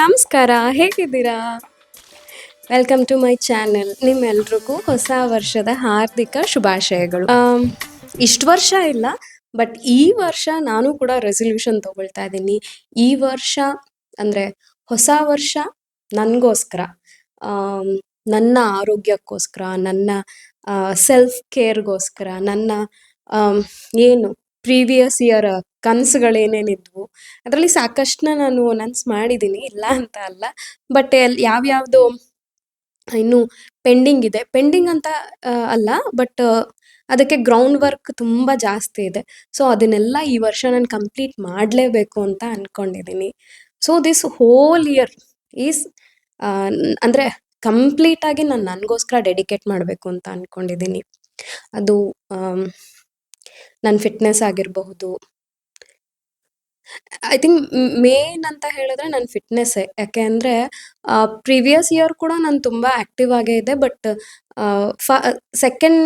ನಮಸ್ಕಾರ, ಹೇಗಿದ್ದೀರಾ? Welcome to my channel. ನಿಮ್ಮೆಲ್ರಿಗೂ ಹೊಸ ವರ್ಷದ ಹಾರ್ದಿಕ ಶುಭಾಶಯಗಳು. ಇಷ್ಟು ವರ್ಷ ಇಲ್ಲ, ಬಟ್ ಈ ವರ್ಷ ನಾನು ಕೂಡ ರೆಸಲ್ಯೂಷನ್ ತಗೊಳ್ತಾ ಇದ್ದೀನಿ. ಈ ವರ್ಷ ಅಂದರೆ ಹೊಸ ವರ್ಷ ನನಗೋಸ್ಕರ, ನನ್ನ ಆರೋಗ್ಯಕ್ಕೋಸ್ಕರ, ನನ್ನ ಸೆಲ್ಫ್ ಕೇರ್ಗೋಸ್ಕರ, ನನ್ನ ಏನು ಪ್ರೀವಿಯಸ್ ಇಯರ್ ಕನಸುಗಳೇನೇನಿದ್ವು ಅದರಲ್ಲಿ ಸಾಕಷ್ಟನ್ನ ನಾನು ಅನೌನ್ಸ್ ಮಾಡಿದ್ದೀನಿ, ಇಲ್ಲ ಅಂತ ಅಲ್ಲ. ಬಟ್ ಯಾವ್ಯಾವುದು ಇನ್ನು ಪೆಂಡಿಂಗ್ ಇದೆ, ಪೆಂಡಿಂಗ್ ಅಂತ ಅಲ್ಲ, ಬಟ್ ಅದಕ್ಕೆ ಗ್ರೌಂಡ್ ವರ್ಕ್ ತುಂಬ ಜಾಸ್ತಿ ಇದೆ. ಸೊ ಅದನ್ನೆಲ್ಲ ಈ ವರ್ಷ ನಾನು ಕಂಪ್ಲೀಟ್ ಮಾಡಲೇಬೇಕು ಅಂತ ಅಂದ್ಕೊಂಡಿದ್ದೀನಿ. So this whole year is ಅಂದರೆ ಕಂಪ್ಲೀಟಾಗಿ ನಾನು ನನಗೋಸ್ಕರ ಡೆಡಿಕೇಟ್ ಮಾಡಬೇಕು ಅಂತ ಅಂದ್ಕೊಂಡಿದ್ದೀನಿ. ಅದು ನನ್ನ ಫಿಟ್ನೆಸ್ ಆಗಿರಬಹುದು. ಐ ಥಿಂಕ್ ಮೇನ್ ಅಂತ ಹೇಳಿದ್ರೆ ನನ್ನ ಫಿಟ್ನೆಸ್ಸೇ. ಯಾಕೆ ಅಂದರೆ ಪ್ರೀವಿಯಸ್ ಇಯರ್ ಕೂಡ ನಾನು ತುಂಬ ಆ್ಯಕ್ಟಿವ್ ಆಗೇ ಇದ್ದೆ. ಬಟ್ ಸೆಕೆಂಡ್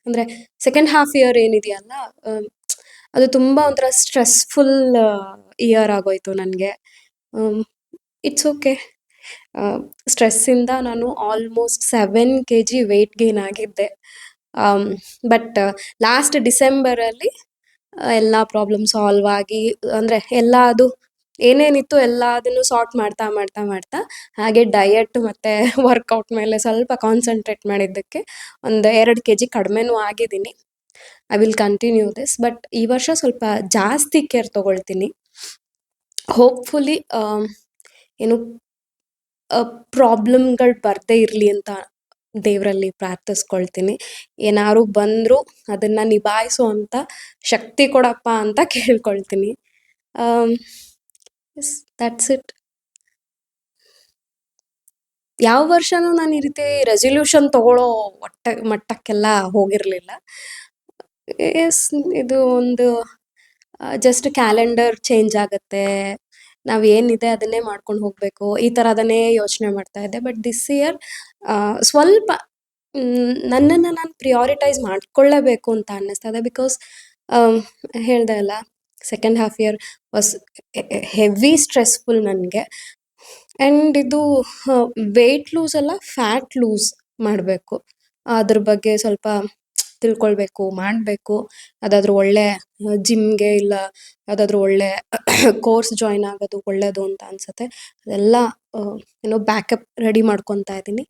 ಅಂದರೆ ಸೆಕೆಂಡ್ ಹಾಫ್ ಇಯರ್ ಏನಿದೆಯಲ್ಲ, ಅದು ತುಂಬ ಒಂಥರ ಸ್ಟ್ರೆಸ್ಫುಲ್ ಇಯರ್ ಆಗೋಯ್ತು ನನಗೆ. It's okay. ಸ್ಟ್ರೆಸ್ಸಿಂದ ನಾನು ಆಲ್ಮೋಸ್ಟ್ 7 kg ವೆಯ್ಟ್ ಗೇನ್ ಆಗಿದ್ದೆ. ಬಟ್ ಲಾಸ್ಟ್ ಡಿಸೆಂಬರಲ್ಲಿ ಎಲ್ಲ ಪ್ರಾಬ್ಲಮ್ ಸಾಲ್ವ್ ಆಗಿ, ಅಂದರೆ ಎಲ್ಲ ಅದು ಏನೇನಿತ್ತು ಎಲ್ಲ ಅದನ್ನು ಸಾರ್ಟ್ ಮಾಡ್ತಾ ಮಾಡ್ತಾ ಮಾಡ್ತಾ ಹಾಗೆ ಡಯಟ್ ಮತ್ತು ವರ್ಕೌಟ್ ಮೇಲೆ ಸ್ವಲ್ಪ ಕಾನ್ಸಂಟ್ರೇಟ್ ಮಾಡಿದ್ದಕ್ಕೆ ಒಂದು 2 kg ಕಡಿಮೆನೂ ಆಗಿದ್ದೀನಿ. I will continue this. But ಈ ವರ್ಷ ಸ್ವಲ್ಪ ಜಾಸ್ತಿ ಕೇರ್ ತೊಗೊಳ್ತೀನಿ. ಹೋಪ್ಫುಲಿ ಏನು ಪ್ರಾಬ್ಲಮ್ಗಳು ಬರದೇ ಇರಲಿ ಅಂತ ದೇವರಲ್ಲಿ ಪ್ರಾರ್ಥಿಸ್ಕೊಳ್ತೀನಿ. ಏನಾದ್ರು ಬಂದರೂ ಅದನ್ನು ನಿಭಾಯಿಸುವಂಥ ಶಕ್ತಿ ಕೊಡಪ್ಪ ಅಂತ ಕೇಳ್ಕೊಳ್ತೀನಿ. That's it. ಯಾವ ವರ್ಷನೂ ನಾನು ಈ ರೀತಿ ರೆಸಲ್ಯೂಷನ್ ತಗೊಳ್ಳೋ ಮಟ್ಟಕ್ಕೆಲ್ಲ ಹೋಗಿರಲಿಲ್ಲ. ಎಸ್, ಇದು ಒಂದು ಜಸ್ಟ್ ಕ್ಯಾಲೆಂಡರ್ ಚೇಂಜ್ ಆಗುತ್ತೆ, ನಾವು ಏನಿದೆ ಅದನ್ನೇ ಮಾಡ್ಕೊಂಡು ಹೋಗಬೇಕು, ಈ ಥರ ಅದನ್ನೇ ಯೋಚನೆ ಮಾಡ್ತಾ ಇದ್ದೆ. ಬಟ್ ದಿಸ್ ಇಯರ್ ಸ್ವಲ್ಪ ನನ್ನನ್ನು ನಾನು ಪ್ರಿಯಾರಿಟೈಸ್ ಮಾಡ್ಕೊಳ್ಳೇಬೇಕು ಅಂತ ಅನ್ನಿಸ್ತಾ ಇದೆ. ಬಿಕಾಸ್ ಹೇಳ್ದೆ ಅಲ್ಲ, second half year was heavy stressful ನನಗೆ. ಆ್ಯಂಡ್ ಇದು ವೆಯ್ಟ್ ಲೂಸ್ ಅಲ್ಲ, ಫ್ಯಾಟ್ ಲೂಸ್ ಮಾಡಬೇಕು. ಅದ್ರ ಬಗ್ಗೆ ಸ್ವಲ್ಪ ತಿಳ್ಕೊಳ್ಬೇಕು, ಮಾಡಬೇಕು. ಯಾವುದಾದ್ರೂ ಒಳ್ಳೆ ಜಿಮ್ಗೆ ಇಲ್ಲ ಯಾವುದಾದ್ರೂ ಒಳ್ಳೆ ಕೋರ್ಸ್ ಜಾಯ್ನ್ ಆಗೋದು ಒಳ್ಳೆಯದು ಅಂತ ಅನಿಸುತ್ತೆ. ಅದೆಲ್ಲ ಏನೋ ಬ್ಯಾಕಪ್ ರೆಡಿ ಮಾಡ್ಕೊತಾ ಇದ್ದೀನಿ.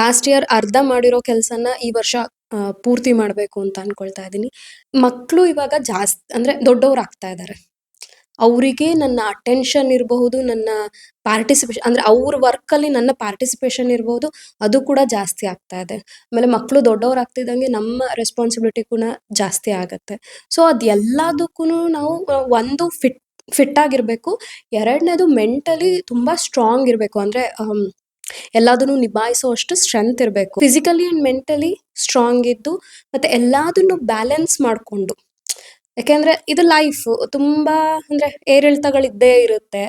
ಲಾಸ್ಟ್ ಇಯರ್ ಅರ್ಧ ಮಾಡಿರೋ ಕೆಲಸನ ಈ ವರ್ಷ ಪೂರ್ತಿ ಮಾಡಬೇಕು ಅಂತ ಅಂದ್ಕೊಳ್ತಾ ಇದ್ದೀನಿ. ಮಕ್ಕಳು ಇವಾಗ ಜಾಸ್ತಿ ಅಂದರೆ ದೊಡ್ಡವ್ರು ಆಗ್ತಾ ಇದ್ದಾರೆ. ಅವರಿಗೆ ನನ್ನ ಅಟೆನ್ಷನ್ ಇರಬಹುದು, ನನ್ನ ಪಾರ್ಟಿಸಿಪೇಷನ್ ಅಂದರೆ ಅವ್ರ ವರ್ಕಲ್ಲಿ ನನ್ನ ಪಾರ್ಟಿಸಿಪೇಷನ್ ಇರ್ಬೋದು, ಅದು ಕೂಡ ಜಾಸ್ತಿ ಆಗ್ತಾ ಇದೆ. ಆಮೇಲೆ ಮಕ್ಕಳು ದೊಡ್ಡವ್ರು ಆಗ್ತಿದ್ದಂಗೆ ನಮ್ಮ ರೆಸ್ಪಾನ್ಸಿಬಿಲಿಟಿ ಕೂಡ ಜಾಸ್ತಿ ಆಗುತ್ತೆ. ಸೊ ಅದೆಲ್ಲದಕ್ಕೂ ನಾವು ಒಂದು ಫಿಟ್ ಆಗಿರಬೇಕು. ಎರಡನೇದು ಮೆಂಟಲಿ ತುಂಬ ಸ್ಟ್ರಾಂಗ್ ಇರಬೇಕು. ಅಂದರೆ ಎಲ್ಲದನ್ನು ನಿಭಾಯಿಸೋಷ್ಟು ಸ್ಟ್ರೆಂತ್ ಇರಬೇಕು. ಫಿಸಿಕಲಿ ಆ್ಯಂಡ್ ಮೆಂಟಲಿ ಸ್ಟ್ರಾಂಗ್ ಇದ್ದು ಮತ್ತು ಎಲ್ಲದನ್ನು ಬ್ಯಾಲೆನ್ಸ್ ಮಾಡಿಕೊಂಡು, ಯಾಕೆಂದರೆ ಇದು ಲೈಫು ತುಂಬ ಅಂದರೆ ಏರಿಳಿತಗಳಿದ್ದೇ ಇರುತ್ತೆ.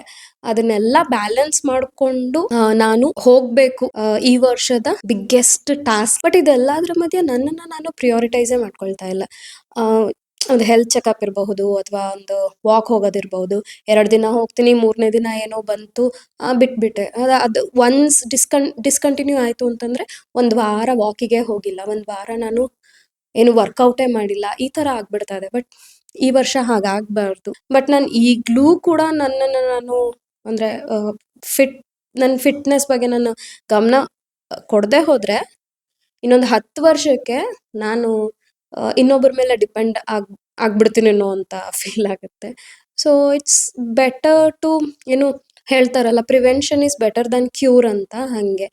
ಅದನ್ನೆಲ್ಲ ಬ್ಯಾಲೆನ್ಸ್ ಮಾಡಿಕೊಂಡು ನಾನು ಹೋಗಬೇಕು ಈ ವರ್ಷದ ಬಿಗ್ಗೆಸ್ಟ್ ಟಾಸ್ಕ್. ಬಟ್ ಇದೆಲ್ಲದರ ಮಧ್ಯೆ ನನ್ನನ್ನು ನಾನು ಪ್ರಿಯಾರಿಟೈಸೇ ಮಾಡ್ಕೊಳ್ತಾ ಇಲ್ಲ. ಒಂದು ಹೆಲ್ತ್ ಚೆಕಪ್ ಇರಬಹುದು, ಅಥವಾ ಒಂದು ವಾಕ್ ಹೋಗೋದಿರ್ಬೋದು. 2 ದಿನ ಹೋಗ್ತೀನಿ, 3ನೇ ದಿನ ಏನೋ ಬಂತು, ಬಿಟ್ಬಿಟ್ಟೆ. ಅದು ಒನ್ಸ್ ಡಿಸ್ಕಂಟಿನ್ಯೂ ಆಯಿತು ಅಂತಂದರೆ 1 ವಾರ ವಾಕಿಗೆ ಹೋಗಿಲ್ಲ, 1 ವಾರ ನಾನು ಏನು ವರ್ಕೌಟೇ ಮಾಡಿಲ್ಲ, ಈ ಥರ ಆಗ್ಬಿಡ್ತಾ ಇದೆ. ಬಟ್ ಈ ವರ್ಷ ಹಾಗಾಗಬಾರ್ದು. ಬಟ್ ನಾನು ಈಗಲೂ ಕೂಡ ನನ್ನನ್ನು ನಾನು ಅಂದರೆ ನನ್ನ ಫಿಟ್ನೆಸ್ ಬಗ್ಗೆ ನಾನು ಗಮನ ಕೊಡದೆ ಹೋದರೆ ಇನ್ನೊಂದು 10 ವರ್ಷಕ್ಕೆ ನಾನು ಇನ್ನೊಬ್ಬರ ಮೇಲೆ ಡಿಪೆಂಡ್ ಆಗ್ಬಿಡ್ತೀನೇನೋ ಅಂತ ಫೀಲ್ ಆಗುತ್ತೆ. ಸೊ ಇಟ್ಸ್ ಬೆಟರ್ ಟು ಏನು ಹೇಳ್ತಾರಲ್ಲ, prevention is better than cure ಅಂತ. ಹಾಗೆ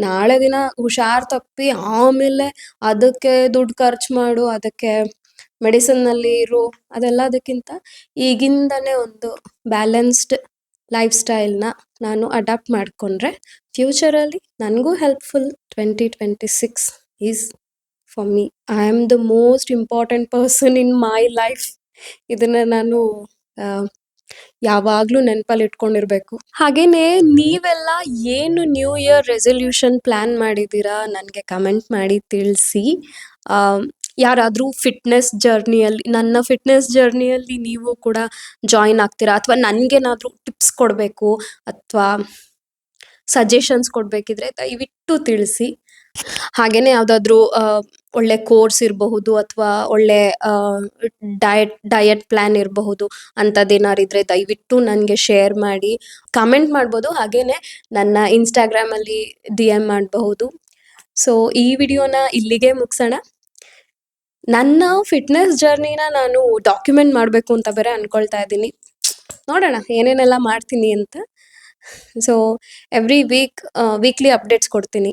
ನಾಳೆ ದಿನ ಹುಷಾರು ತಪ್ಪಿ ಆಮೇಲೆ ಅದಕ್ಕೆ ದುಡ್ಡು ಖರ್ಚು ಮಾಡು, ಅದಕ್ಕೆ ಮೆಡಿಸಿನ್ನಲ್ಲಿ ಇರು, ಅದೆಲ್ಲದಕ್ಕಿಂತ ಈಗಿಂದನೇ ಒಂದು ಬ್ಯಾಲೆನ್ಸ್ಡ್ ಲೈಫ್ ಸ್ಟೈಲ್ನ ನಾನು ಅಡಾಪ್ಟ್ ಮಾಡಿಕೊಂಡ್ರೆ ಫ್ಯೂಚರಲ್ಲಿ ನನಗೂ helpful. 2026 is for me. I am the most important person in my life. ಇದನ್ನು ನಾನು ಯಾವಾಗಲೂ ನೆನಪಲ್ಲಿ ಇಟ್ಕೊಂಡಿರಬೇಕು. ಹಾಗೆಯೇ ನೀವೆಲ್ಲ ಏನು ನ್ಯೂ ಇಯರ್ ರೆಸಲ್ಯೂಷನ್ ಪ್ಲ್ಯಾನ್ ಮಾಡಿದ್ದೀರಾ ನನಗೆ ಕಮೆಂಟ್ ಮಾಡಿ ತಿಳಿಸಿ. ಯಾರಾದರೂ ಫಿಟ್ನೆಸ್ ಜರ್ನಿಯಲ್ಲಿ, ನನ್ನ ಫಿಟ್ನೆಸ್ ಜರ್ನಿಯಲ್ಲಿ ನೀವು ಕೂಡ ಜಾಯಿನ್ ಆಗ್ತೀರಾ, ಅಥವಾ ನನಗೇನಾದರೂ ಟಿಪ್ಸ್ ಕೊಡಬೇಕು, ಅಥವಾ ಸಜೆಷನ್ಸ್ ಕೊಡಬೇಕಿದ್ರೆ ದಯವಿಟ್ಟು ತಿಳಿಸಿ. ಹಾಗೆಯೇ ಯಾವುದಾದ್ರೂ ಒಳ್ಳೆ ಕೋರ್ಸ್ ಇರಬಹುದು ಅಥವಾ ಒಳ್ಳೆ ಡಯಟ್ ಪ್ಲ್ಯಾನ್ ಇರಬಹುದು, ಅಂಥದ್ದೇನಾದ್ರು ಇದ್ದರೆ ದಯವಿಟ್ಟು ನನಗೆ ಶೇರ್ ಮಾಡಿ. ಕಮೆಂಟ್ ಮಾಡ್ಬೋದು, ಹಾಗೆಯೇ ನನ್ನ ಇನ್ಸ್ಟಾಗ್ರಾಮಲ್ಲಿ DM ಮಾಡಬಹುದು. ಸೊ ಈ ವಿಡಿಯೋನ ಇಲ್ಲಿಗೆ ಮುಗಿಸೋಣ. ನನ್ನ ಫಿಟ್ನೆಸ್ ಜರ್ನಿನ ನಾನು ಡಾಕ್ಯುಮೆಂಟ್ ಮಾಡಬೇಕು ಅಂತ ಬೇರೆ ಅಂದ್ಕೊಳ್ತಾ ಇದ್ದೀನಿ. ನೋಡೋಣ ಏನೇನೆಲ್ಲ ಮಾಡ್ತೀನಿ ಅಂತ. ಸೊ ಎವ್ರಿ ವೀಕ್ಲಿ ಅಪ್ಡೇಟ್ಸ್ ಕೊಡ್ತೀನಿ.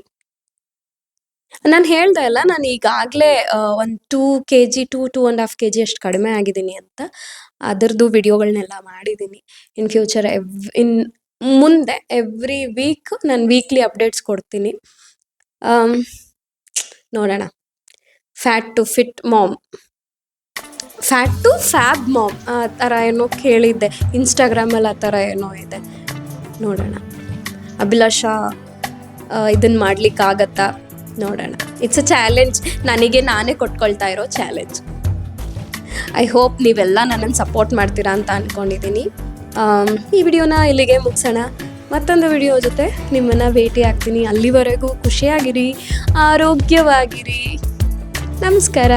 ನಾನು ಹೇಳ್ದೆ ಅಲ್ಲ, ನಾನು ಈಗಾಗಲೇ ಒಂದು 2 kg 2.5 kg ಅಷ್ಟು ಕಡಿಮೆ ಆಗಿದ್ದೀನಿ ಅಂತ. ಅದರದ್ದು ವಿಡಿಯೋಗಳನ್ನೆಲ್ಲ ಮಾಡಿದ್ದೀನಿ. ಇನ್ ಫ್ಯೂಚರ್ ಮುಂದೆ ಎವ್ರಿ ವೀಕ್ ನಾನು ವೀಕ್ಲಿ ಅಪ್ಡೇಟ್ಸ್ ಕೊಡ್ತೀನಿ. ನೋಡೋಣ. Fat to fit mom, fat to fab mom ಆ ಥರ ಏನೋ ಕೇಳಿದ್ದೆ. ಇನ್ಸ್ಟಾಗ್ರಾಮಲ್ಲಿ ಆ ಥರ ಏನೋ ಇದೆ, ನೋಡೋಣ. ಅಭಿಲಾಷಾ ಇದನ್ನು ಮಾಡಲಿಕ್ಕಾಗತ್ತಾ ನೋಡೋಣ. ಇಟ್ಸ್ ಅ ಚಾಲೆಂಜ್, ನನಗೆ ನಾನೇ ಕೊಟ್ಕೊಳ್ತಾ ಇರೋ ಚಾಲೆಂಜ್. ಐ ಹೋಪ್ ನೀವೆಲ್ಲ ನನ್ನನ್ನು ಸಪೋರ್ಟ್ ಮಾಡ್ತೀರಾ ಅಂತ ಅಂದ್ಕೊಂಡಿದ್ದೀನಿ. ಈ ವಿಡಿಯೋನ ಇಲ್ಲಿಗೆ ಮುಗಿಸೋಣ. ಮತ್ತೊಂದು ವಿಡಿಯೋ ಜೊತೆ ನಿಮ್ಮನ್ನು ಭೇಟಿ ಆಗ್ತೀನಿ. ಅಲ್ಲಿವರೆಗೂ ಖುಷಿಯಾಗಿರಿ, ಆರೋಗ್ಯವಾಗಿರಿ. ನಮಸ್ಕಾರ.